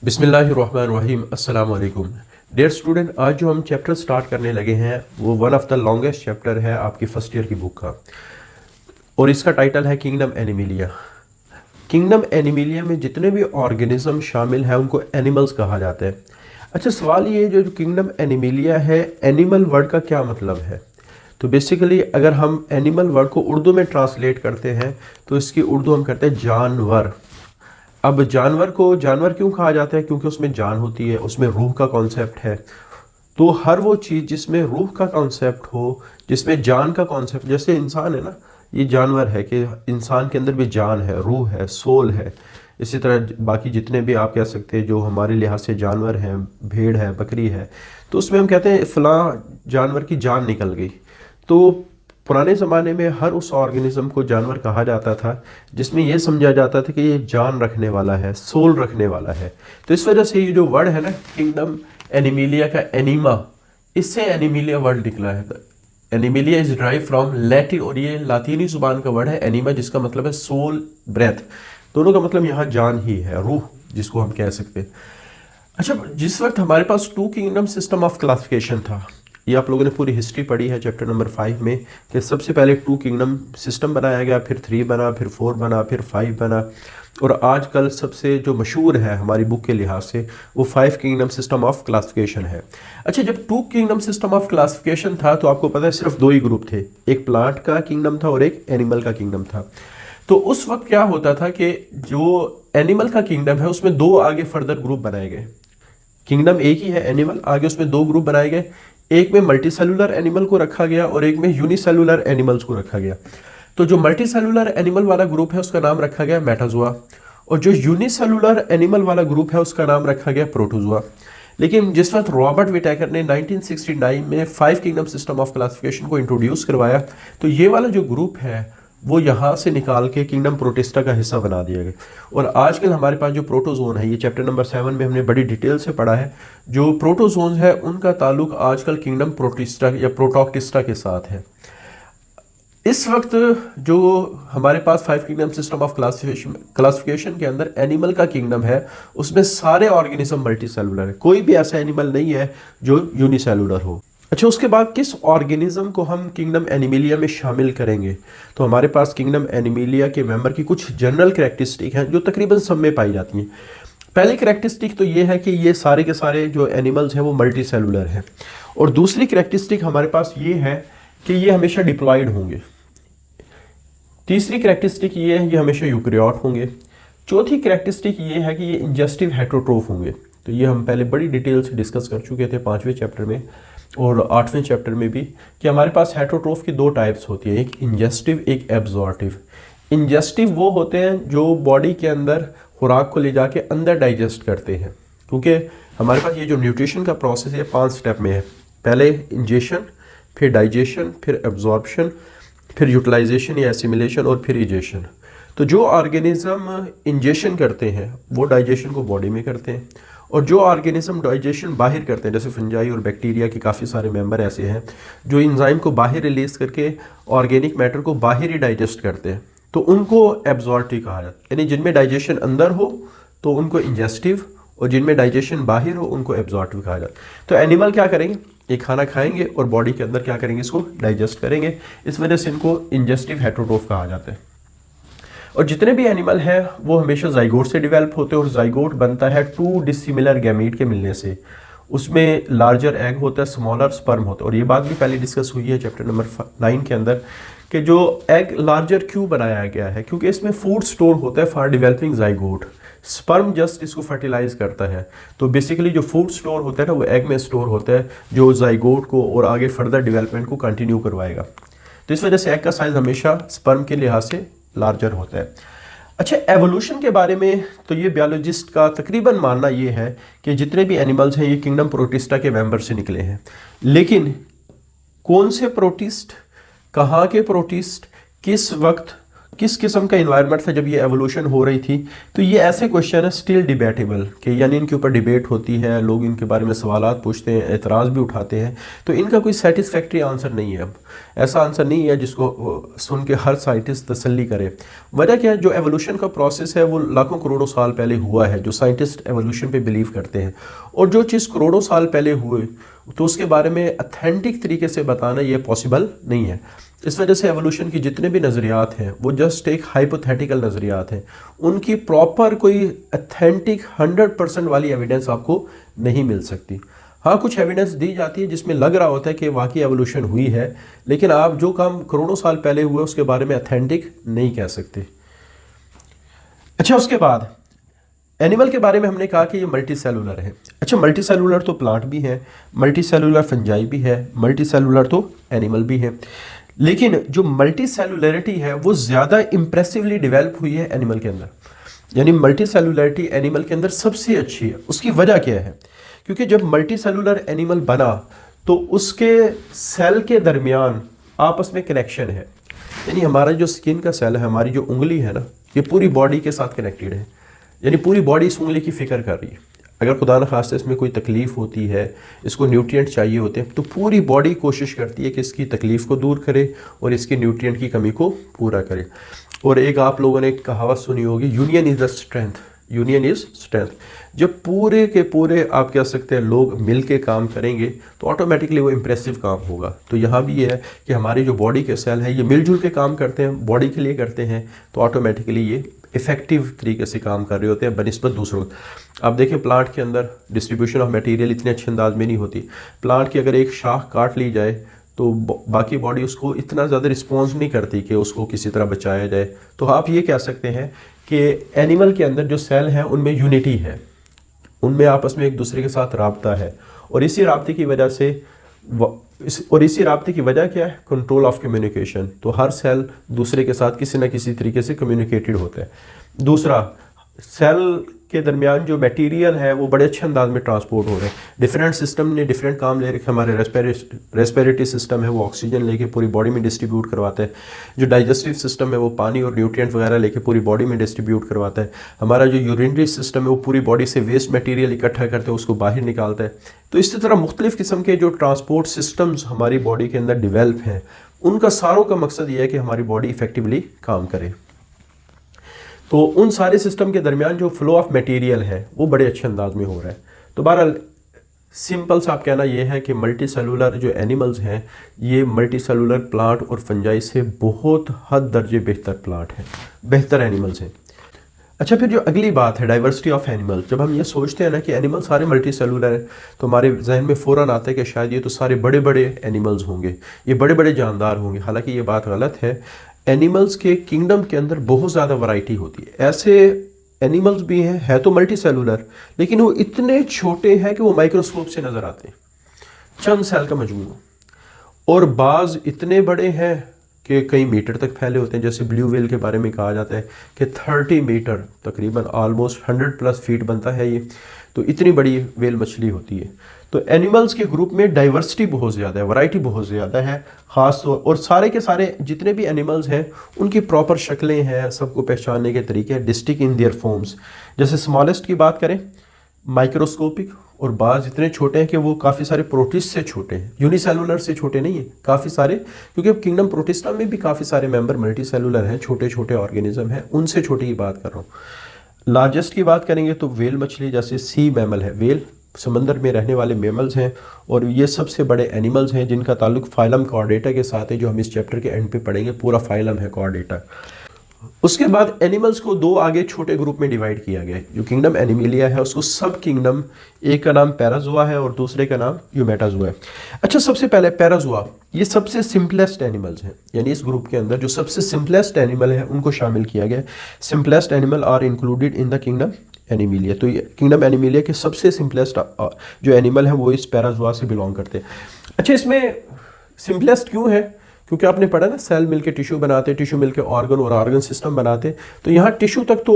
बिस्मिल्लाहिर्रहमानिर्रहीम अस्सलाम वालेकुम डियर स्टूडेंट। आज जो हम चैप्टर स्टार्ट करने लगे हैं वो one of the longest chapter है आपकी फर्स्ट ईयर की बुक का, और इसका टाइटल है किंगडम एनिमिलिया। किंगडम एनिमिलिया में जितने भी ऑर्गेनिज्म शामिल हैं उनको एनिमल्स कहा जाता है। अच्छा, सवाल ये जो किंगडम एनिमिलिया है, एनिमल वर्ड का क्या मतलब है? तो बेसिकली अगर हम एनिमल वर्ड को उर्दू में ट्रांसलेट करते हैं तो इसकी उर्दू हम करते हैं जानवर। अब जानवर को जानवर क्यों कहा जाता है? क्योंकि उसमें जान होती है, उसमें रूह का कॉन्सेप्ट है। तो हर वो चीज़ जिसमें रूह का कॉन्सेप्ट हो, जिसमें जान का कॉन्सेप्ट, जैसे इंसान है ना, ये जानवर है कि इंसान के अंदर भी जान है, रूह है, सोल है। इसी तरह बाकी जितने भी आप कह सकते हैं जो हमारे लिहाज से जानवर हैं, भेड़ है, बकरी है, तो उसमें हम कहते हैं फ़लाँ जानवर की जान निकल गई। तो पुराने ज़माने में हर उस ऑर्गेनिज्म को जानवर कहा जाता था जिसमें यह समझा जाता था कि ये जान रखने वाला है, सोल रखने वाला है। तो इस वजह से ये जो वर्ड है ना, किंगडम एनिमिलिया का एनिमा, इससे एनिमिलिया वर्ड निकला है। Animalia is drive from Latin, और ये लातीनी जुबान का वर्ड है एनिमा, जिसका मतलब है सोल, ब्रेथ। दोनों का मतलब यहाँ जान ही है, रूह जिसको हम कह सकते हैं। अच्छा, जिस वक्त हमारे पास two kingdom system of classification था, ये आप लोगों ने पूरी हिस्ट्री पढ़ी है चैप्टर नंबर 5 में, कि सबसे पहले टू किंगडम सिस्टम बनाया गया, फिर 3 बना, फिर 4 बना, फिर 5 बना, और आजकल सबसे जो मशहूर है हमारी बुक के लिहाज से वो 5 किंगडम सिस्टम ऑफ क्लासिफिकेशन है। अच्छा, जब 2 किंगडम सिस्टम ऑफ क्लासिफिकेशन था तो आपको पता है सिर्फ 2 ही ग्रुप थे, एक प्लांट का किंगडम था और एक एनिमल का किंगडम था। तो उस वक्त क्या होता था कि जो एनिमल का किंगडम है उसमें 2 आगे फर्दर ग्रुप बनाए गए। किंगडम एक ही है एनिमल, आगे उसमें 2 ग्रुप बनाए गए। एक में मल्टीसेलुलर एनिमल को रखा गया और एक में यूनिसेलुलर एनिमल्स को रखा गया। तो जो मल्टीसेलुलर एनिमल वाला ग्रुप है उसका नाम रखा गया मेटाजोआ, और जो यूनिसेलुलर एनिमल वाला ग्रुप है उसका नाम रखा गया प्रोटोजोआ। लेकिन जिस वक्त रॉबर्ट विटेकर ने 1969 में 5 किंगडम सिस्टम ऑफ क्लासिफिकेशन को इंट्रोड्यूस करवाया, तो ये वाला जो ग्रुप है वो यहाँ से निकाल के किंगडम प्रोटिस्टा का हिस्सा बना दिया गया। और आजकल हमारे पास जो प्रोटोजोन है, ये चैप्टर नंबर 7 में हमने बड़ी डिटेल से पढ़ा है, जो प्रोटोजोन है उनका ताल्लुक आजकल किंगडम प्रोटिस्टा या प्रोटोक्टिस्टा के साथ है। इस वक्त जो हमारे पास 5 किंगडम सिस्टम ऑफ क्लासिफिकेशन के अंदर एनिमल का किंगडम है, उसमें सारे ऑर्गेनिज्म मल्टी सेलुलर है, कोई भी ऐसा एनिमल नहीं है जो यूनिसेलुलर हो। अच्छा, उसके बाद किस ऑर्गेनिज्म को हम किंगडम एनिमिलिया में शामिल करेंगे? तो हमारे पास किंगडम एनिमिलिया के मेंबर की कुछ जनरल करैक्टरिस्टिक हैं जो तकरीबन सब में पाई जाती हैं। पहली करैक्टरिस्टिक तो ये है कि ये सारे के सारे जो एनिमल्स हैं वो मल्टी सेलुलर हैं, और दूसरी करैक्टरिस्टिक हमारे पास ये है कि ये हमेशा डिप्लॉयड होंगे। तीसरी करैक्टरिस्टिक ये है ये हमेशा यूकैरियोट होंगे। चौथी करैक्टरिस्टिक ये है कि ये इंजेस्टिव हेटरोट्रोफ होंगे। तो ये हम पहले बड़ी डिटेल से डिस्कस कर चुके थे 5वें चैप्टर में और 8वें चैप्टर में भी, कि हमारे पास हेटरोट्रोफ की 2 टाइप्स होती है, एक इंजेस्टिव, एक एब्जॉर्टिव। इंजेस्टिव वो होते हैं जो बॉडी के अंदर खुराक को ले जाके अंदर डाइजेस्ट करते हैं, क्योंकि हमारे पास ये जो न्यूट्रिशन का प्रोसेस है 5 स्टेप में है। पहले इंजेशन, फिर डाइजेशन, फिर एब्जॉर्प्शन, फिर यूटिलाइजेशन या एसिमिलेशन, और फिर इजेशन। तो जो ऑर्गेनिज्म इंजेशन करते हैं वो डाइजेशन को बॉडी में करते हैं, और जो ऑर्गेनिज्म डाइजेशन बाहर करते हैं, जैसे फंजाई और बैक्टीरिया के काफ़ी सारे मेंबर ऐसे हैं जो इंजाइम को बाहर रिलीज करके ऑर्गेनिक मैटर को बाहर ही डाइजेस्ट करते हैं, तो उनको एब्जॉर्टिव कहा जाता है। यानी जिनमें डाइजेशन अंदर हो तो उनको इंजेस्टिव, और जिनमें डाइजेशन बाहर हो उनको एब्जॉर्टिव कहा जाता है। तो एनिमल क्या करेंगे, ये खाना खाएंगे और बॉडी के अंदर क्या करेंगे, इसको डाइजेस्ट करेंगे। इस वजह से इनको इंजेस्टिव हेटरोट्रोफ कहा जाता है। और जितने भी एनिमल हैं वो हमेशा जाइगोट से डेवलप होते हैं, और जाइगोट बनता है 2 डिसिमिलर गैमीट के मिलने से। उसमें लार्जर एग होता है, स्मॉलर स्पर्म होता है, और ये बात भी पहले डिस्कस हुई है चैप्टर नंबर 9 के अंदर, कि जो एग लार्जर क्यों बनाया गया है, क्योंकि इसमें फूड स्टोर होता है for developing zygote. Sperm just इसको फर्टिलाइज करता है। तो बेसिकली जो फूड स्टोर होता है ना वो एग में स्टोर होता है, जो जाइगोट को और आगे फर्दर डेवलपमेंट को कंटिन्यू करवाएगा। तो इस वजह से एग का साइज हमेशा स्पर्म के लिहाज से लार्जर होता है। अच्छा, एवोल्यूशन के बारे में तो ये बायोलॉजिस्ट का तकरीबन मानना ये है कि जितने भी एनिमल्स हैं ये किंगडम प्रोटिस्टा के मेंबर से निकले हैं। लेकिन कौन से प्रोटिस्ट, कहाँ के प्रोटिस्ट, किस वक्त, किस किस्म का इन्वायरमेंट था जब ये एवोल्यूशन हो रही थी। तो ये ऐसे क्वेश्चन है स्टिल डिबेटेबल कि यानी इनके ऊपर डिबेट होती है, लोग इनके बारे में सवालात पूछते हैं, एतराज़ भी उठाते हैं, तो इनका कोई सेटिस्फैक्ट्री आंसर नहीं है। अब ऐसा आंसर नहीं है जिसको सुन के हर साइंटिस्ट तसल्ली करे। वजह क्या है, जो एवोल्यूशन का प्रोसेस है वो लाखों करोड़ों साल पहले हुआ है, जो साइंटिस्ट एवोल्यूशन पे बिलीव करते हैं, और जो चीज़ करोड़ों साल पहले हुए तो उसके बारे में अथेंटिक तरीके से बताना ये पॉसिबल नहीं है। इस वजह से एवोल्यूशन की जितने भी नज़रियात हैं वो जस्ट एक हाइपोथेटिकल नज़रियात हैं, उनकी प्रॉपर कोई अथेंटिक 100% वाली एविडेंस आपको नहीं मिल सकती। हाँ, कुछ एविडेंस दी जाती है जिसमें लग रहा होता है कि वाकई एवोल्यूशन हुई है, लेकिन आप जो काम करोड़ों साल पहले हुए उसके बारे में अथेंटिक नहीं कह सकते। अच्छा, उसके बाद एनिमल के बारे में हमने कहा कि ये मल्टी सेलुलर है। अच्छा, मल्टी सेलुलर तो प्लांट भी है, मल्टी सेलुलर फंजाई भी है, मल्टी सेलुलर तो एनिमल भी है, लेकिन जो मल्टी सेलुलरिटी है वो ज़्यादा इंप्रेसिवली डेवलप हुई है एनिमल के अंदर। यानी मल्टी सेलुलरिटी एनिमल के अंदर सबसे अच्छी है। उसकी वजह क्या है? क्योंकि जब मल्टी सेलुलर एनिमल बना तो उसके सेल के दरमियान आपस में कनेक्शन है। यानी हमारा जो स्किन का सेल है, हमारी जो उंगली है ना, ये पूरी बॉडी के साथ कनेक्टेड है। यानी पूरी बॉडी इस उंगली की फ़िक्र कर रही है। अगर खुदा न खास्ते इसमें कोई तकलीफ़ होती है, इसको न्यूट्रिएंट चाहिए होते हैं, तो पूरी बॉडी कोशिश करती है कि इसकी तकलीफ़ को दूर करे और इसकी न्यूट्रिएंट की कमी को पूरा करे। और एक आप लोगों ने एक कहावत सुनी होगी, union is the strength, union is strength. जब पूरे के पूरे आप कह सकते हैं लोग मिल के काम करेंगे तो ऑटोमेटिकली वो इम्प्रेसिव काम होगा। तो यहाँ भी ये है कि हमारी जो बॉडी के सेल हैं ये मिलजुल के काम करते हैं, बॉडी के लिए करते हैं, तो ऑटोमेटिकली ये इफ़ेक्टिव तरीके से काम कर रहे होते हैं बनिस्बत दूसरों। आप देखें प्लांट के अंदर डिस्ट्रीब्यूशन ऑफ मटेरियल इतने अच्छे अंदाज में नहीं होती। प्लांट की अगर एक शाख काट ली जाए तो बाकी बॉडी उसको इतना ज़्यादा रिस्पॉन्स नहीं करती कि उसको किसी तरह बचाया जाए। तो आप ये कह सकते हैं कि एनिमल के अंदर जो सेल हैं उनमें यूनिटी है, उनमें आपस में एक दूसरे के साथ राब्ता है, और इसी राब्ते की वजह से इसी राब्ते की वजह क्या है? Control of communication. तो हर सेल दूसरे के साथ किसी न किसी तरीके से कम्युनिकेटेड होता है। दूसरा, सेल के दरमियान जो मटेरियल है वो बड़े अच्छे अंदाज में ट्रांसपोर्ट हो रहे हैं। डिफरेंट सिस्टम ने डिफरेंट काम ले रखे। हमारे रेस्पिरेटरी सिस्टम है वो ऑक्सीजन लेके पूरी बॉडी में डिस्ट्रीब्यूट करवाता है। जो डाइजेस्टिव सिस्टम है वो पानी और न्यूट्रिएंट वगैरह लेके पूरी बॉडी में डिस्ट्रीब्यूट करवाता है। हमारा जो यूरिनरी सिस्टम है वो पूरी बॉडी से वेस्ट मटेरियल इकट्ठा करते हैं उसको बाहर निकालता है। तो इसी तरह मुख्तलिफ़ किस्म के जो ट्रांसपोर्ट सिस्टम्स हमारी बॉडी के अंदर डिवेल्प हैं, उनका सारों का मकसद ये है कि हमारी बॉडी इफेक्टिवली काम करे। तो उन सारे सिस्टम के दरमियान जो फ्लो ऑफ मटेरियल है वो बड़े अच्छे अंदाज में हो रहा है। तो बहरहाल सिंपल सा आप कहना ये है कि मल्टी सेलुलर जो एनिमल्स हैं ये मल्टी सेलुलर प्लांट और फंजाई से बहुत हद दर्जे बेहतर प्लांट हैं, बेहतर एनिमल्स हैं। अच्छा, फिर जो अगली बात है डाइवर्सिटी ऑफ एनिमल्स। जब हम ये सोचते हैं ना कि एनिमल सारे मल्टी सेलुलर हैं तो हमारे जहन में फ़ौरन आता है कि शायद ये तो सारे बड़े बड़े एनिमल्स होंगे, ये बड़े बड़े जानदार होंगे। हालांकि ये बात गलत है। एनिमल्स के किंगडम के अंदर बहुत ज़्यादा वैरायटी होती है। ऐसे एनिमल्स भी हैं, है तो मल्टी सेलुलर, लेकिन वो इतने छोटे हैं कि वो माइक्रोस्कोप से नज़र आते हैं, चंद सेल का मजमूआ। और बाज़ इतने बड़े हैं कि कई मीटर तक फैले होते हैं। जैसे ब्लू व्हेल के बारे में कहा जाता है कि 30 मीटर, तकरीबन ऑलमोस्ट 100+ फीट बनता है ये। तो इतनी बड़ी व्हेल मछली होती है। तो एनिमल्स के ग्रुप में डाइवर्सिटी बहुत ज़्यादा है, वैरायटी बहुत ज़्यादा है ख़ास तौर, और सारे के सारे जितने भी एनिमल्स हैं उनकी प्रॉपर शक्लें हैं, सबको पहचानने के तरीके हैं, डिस्टिंक्ट इन देयर फॉर्म्स। जैसे स्मॉलेस्ट की बात करें माइक्रोस्कोपिक, और बाज़ इतने छोटे हैं कि वो काफ़ी सारे प्रोटिस्ट से छोटे हैं, यूनिसेलुलर से छोटे नहीं है, काफ़ी सारे, क्योंकि अब किंगडम प्रोटिस्टा में भी काफ़ी सारे मेंबर मल्टी सेलुलर हैं, छोटे छोटे ऑर्गेनिज्म हैं, उनसे छोटी की बात कर रहा हूँ। लार्जेस्ट की बात करेंगे तो वेल मछली, जैसे सी मैमल है, वेल समंदर में रहने वाले मेमल्स हैं, और ये सबसे बड़े एनिमल्स हैं जिनका ताल्लुक फाइलम कॉर्डेटा के साथ है, जो हम इस चैप्टर के एंड पे पढ़ेंगे। पूरा फाइलम है कॉर्डेटा। उसके बाद एनिमल्स को दो आगे छोटे ग्रुप में डिवाइड किया गया है। जो किंगडम एनिमिलिया है उसको सब किंगडम, एक का नाम पैराजोआ है और दूसरे का नाम यूमेटाजोआ है। अच्छा, सबसे पहले पैराजोआ, ये सबसे सिंपलेस्ट एनिमल्स हैं, यानी इस ग्रुप के अंदर जो सबसे सिंपलेस्ट एनिमल है उनको शामिल किया गया है। Simplest animal are included in the kingdom Animalia. तो ये किंगडम एनिमिलिया के सबसे सिंपलेस्ट जो एनिमल है वो इस पैराजोआ से बिलोंग करते हैं। अच्छा, इसमें सिंपलेस्ट क्यों है? क्योंकि आपने पढ़ा ना, सेल मिलके टिश्यू बनाते, टिश्यू मिलके ऑर्गन और ऑर्गन सिस्टम बनाते। तो यहाँ टिश्यू तक तो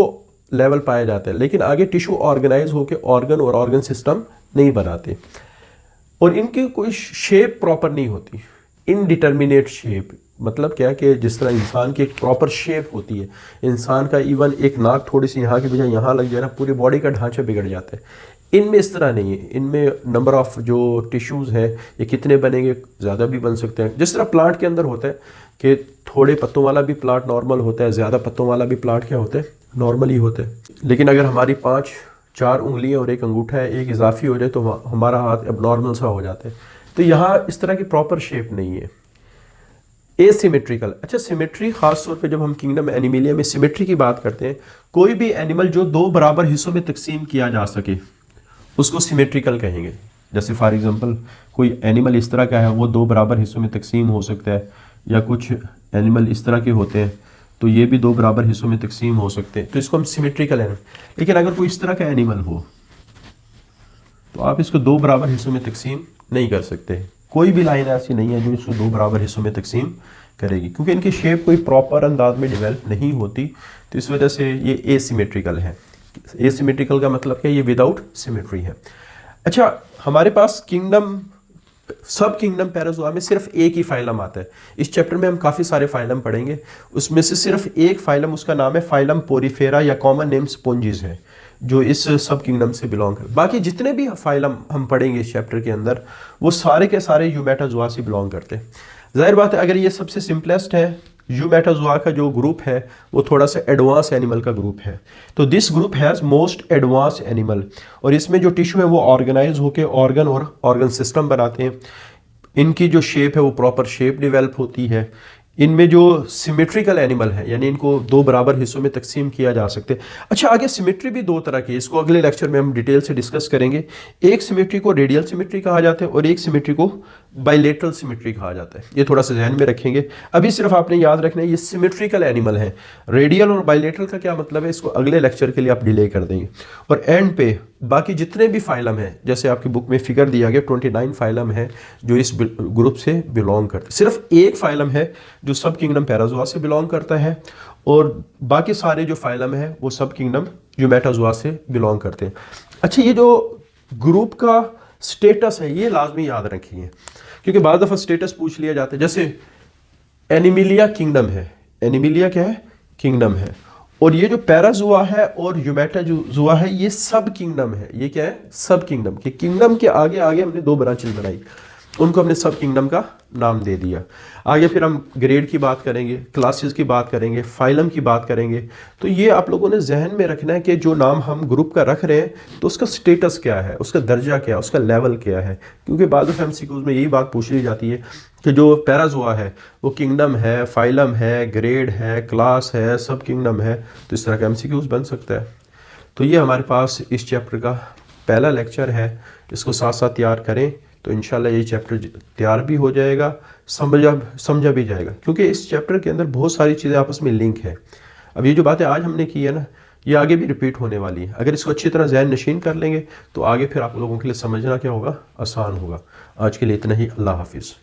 लेवल पाया जाता है, लेकिन आगे टिश्यू ऑर्गेनाइज होकर ऑर्गन और ऑर्गन सिस्टम नहीं बनाते, और इनकी कोई शेप प्रॉपर नहीं होती, इनडिटर्मिनेट शेप। मतलब क्या कि जिस तरह इंसान की एक प्रॉपर शेप होती है, इंसान का इवन एक नाक थोड़ी सी यहाँ की बजाय यहाँ लग जाए ना, पूरी बॉडी का ढांचा बिगड़ जाता है। इनमें इस तरह नहीं है, इनमें नंबर ऑफ़ जो टिश्यूज़ हैं ये कितने बनेंगे, ज़्यादा भी बन सकते हैं। जिस तरह प्लांट के अंदर होता है कि थोड़े पत्तों वाला भी प्लांट नॉर्मल होता है, ज़्यादा पत्तों वाला भी प्लांट क्या होता है, नॉर्मल ही होता है। लेकिन अगर हमारी 4 उंगलियां और एक अंगूठा है, एक इजाफी हो जाए तो हमारा हाथ अब नॉर्मल सा हो जाता है। तो यहाँ इस तरह की प्रॉपर शेप नहीं है, एसिमेट्रिकल। अच्छा, सिमेट्री खास तौर पे जब हम किंगडम एनिमलिया में सिमेट्री की बात करते हैं, कोई भी एनिमल जो 2 बराबर हिस्सों में तकसीम किया जा सके उसको सिमेट्रिकल कहेंगे। जैसे फॉर एग्जांपल कोई एनिमल इस तरह का है, वो 2 बराबर हिस्सों में तकसीम हो सकता है, या कुछ एनिमल इस तरह के होते हैं तो ये भी 2 बराबर हिस्सों में तकसीम हो सकते हैं, तो इसको हम सिमेट्रिकल एनिमल। लेकिन अगर कोई इस तरह का एनिमल हो तो आप इसको 2 बराबर हिस्सों में तकसीम नहीं कर सकते। कोई भी लाइन ऐसी नहीं है जो इसको 2 बराबर हिस्सों में तकसीम करेगी, क्योंकि इनकी शेप कोई प्रॉपर अंदाज में डेवलप नहीं होती। तो इस वजह से ये एसिमेट्रिकल है। एसिमेट्रिकल का मतलब क्या, ये विदाउट सिमेट्री है। अच्छा, हमारे पास किंगडम, सब किंगडम पैराज़ोआ में सिर्फ एक ही फाइलम आता है। इस चैप्टर में हम काफ़ी सारे फाइलम पढ़ेंगे, उसमें से सिर्फ एक फाइलम, उसका नाम है फाइलम पोरीफेरा या कॉमन नेम स्पोंजिस है, जो इस सब किंगडम से बिलोंग कर। बाकी जितने भी फाइलम हम पढ़ेंगे इस चैप्टर के अंदर, वो सारे के सारे यूमेटाजोआ से बिलोंग करते हैं। जाहिर बात है, अगर ये सबसे सिंपलेस्ट है, यूमेटाजोआ का जो ग्रुप है वो थोड़ा सा एडवांस एनिमल का ग्रुप है, तो this group has most advance animal, और इसमें जो टिश्यू है वो ऑर्गेनाइज होकर ऑर्गन और ऑर्गन सिस्टम बनाते हैं। इनकी जो शेप है वो प्रॉपर शेप डेवलप होती है। इनमें जो सिमेट्रिकल एनिमल है, यानी इनको 2 बराबर हिस्सों में तकसीम किया जा सकते हैं। अच्छा, आगे सिमेट्री भी 2 तरह की है, इसको अगले लेक्चर में हम डिटेल से डिस्कस करेंगे। एक सिमेट्री को रेडियल सिमेट्री कहा जाता है और एक सिमेट्री को बाइलेटरल सिमेट्री कहा जाता है। ये थोड़ा सा ध्यान में रखेंगे। अभी सिर्फ आपने याद रखना है ये सिमेट्रिकल एनिमल है। रेडियल और बाइलेटरल का क्या मतलब है, इसको अगले लेक्चर के लिए आप डिले कर देंगे। और एंड पे बाकी जितने भी फाइलम हैं, जैसे आपकी बुक में फिगर दिया गया 29 फाइलम है जो इस ग्रुप से बिलोंग करते हैं। सिर्फ एक फाइलम है जो सब किंगडम पैराज़ोआ से बिलोंग करता है, और बाकी सारे जो फाइलम है वो सब किंगडम यूमेटाजोआ से बिलोंग करते हैं। अच्छा, ये जो ग्रुप का स्टेटस है ये लाजमी याद रखिए, क्योंकि बाद दफ़ा स्टेटस पूछ लिया जाता है। जैसे एनिमिलिया किंगडम है, एनिमिलिया क्या है, किंगडम है, और ये जो पैराज़ोआ है और यूमेटाजोआ है ये सब किंगडम है। ये क्या है, सब किंगडम के किंगडम के आगे आगे हमने 2 ब्रांचेस बनाई, उनको हमने सब किंगडम का नाम दे दिया। आगे फिर हम ग्रेड की बात करेंगे, क्लासेस की बात करेंगे, फाइलम की बात करेंगे। तो ये आप लोगों ने जहन में रखना है कि जो नाम हम ग्रुप का रख रहे हैं तो उसका स्टेटस क्या है, उसका दर्जा क्या है, उसका लेवल क्या है। क्योंकि बाद ऑफ एमसीक्यूज में यही बात पूछ ली जाती है कि जो पैराज़ोआ है वो किंगडम है, फाइलम है, ग्रेड है, क्लास है, सब किंगडम है। तो इस तरह का एमसीक्यूज बन सकता है। तो ये हमारे पास इस चैप्टर का पहला लेक्चर है, इसको साथ साथ तैयार करें तो इंशाल्लाह ये चैप्टर तैयार भी हो जाएगा, समझा भी जाएगा, क्योंकि इस चैप्टर के अंदर बहुत सारी चीज़ें आपस में लिंक है। अब ये जो बातें आज हमने की है ना, ये आगे भी रिपीट होने वाली है। अगर इसको अच्छी तरह ज़हन नशीन कर लेंगे तो आगे फिर आप लोगों के लिए समझना क्या होगा, आसान होगा। आज के लिए इतना ही। अल्लाह हाफिज़।